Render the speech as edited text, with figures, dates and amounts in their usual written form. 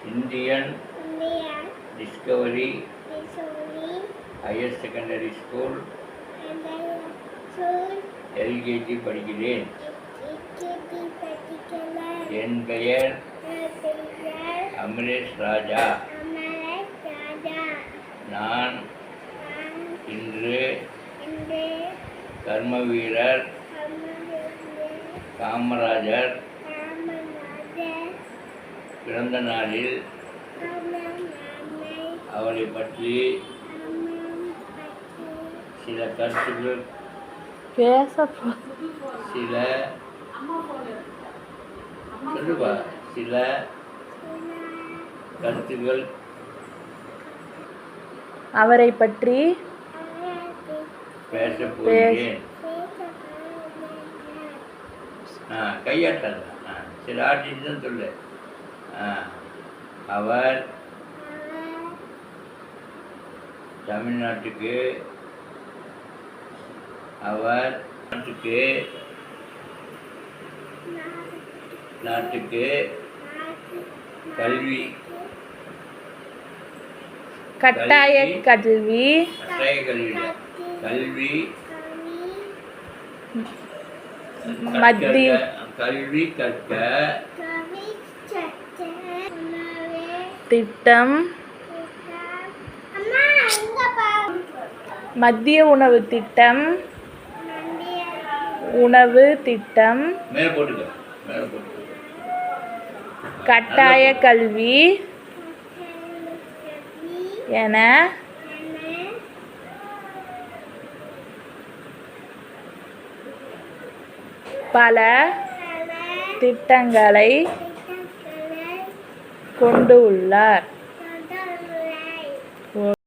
Indian Discovery Higher Secondary School LKG படிக்கிறேன். என் பெயர் அமரேஷ் ராஜா. நான் இன்று கர்ம வீரர் காமராஜர் பிறந்த நாளில் அவரை பற்றி சில கருத்துக்கள் சில கருத்துக்கள் அவரை பற்றி பேசப் போகிறேன். கையாட்டாத சில ஆர்டிஸ்ட் தான் சொல்லு. அவர் தமிழ்நாட்டுக்கு நாட்டுக்கு கல்வி கட்டாய கல்வி கல்வி கற்க திட்டம் மத்திய உணவு திட்டம் கட்டாய கல்வி என பல திட்டங்களை கொண்டு உள்ளார்.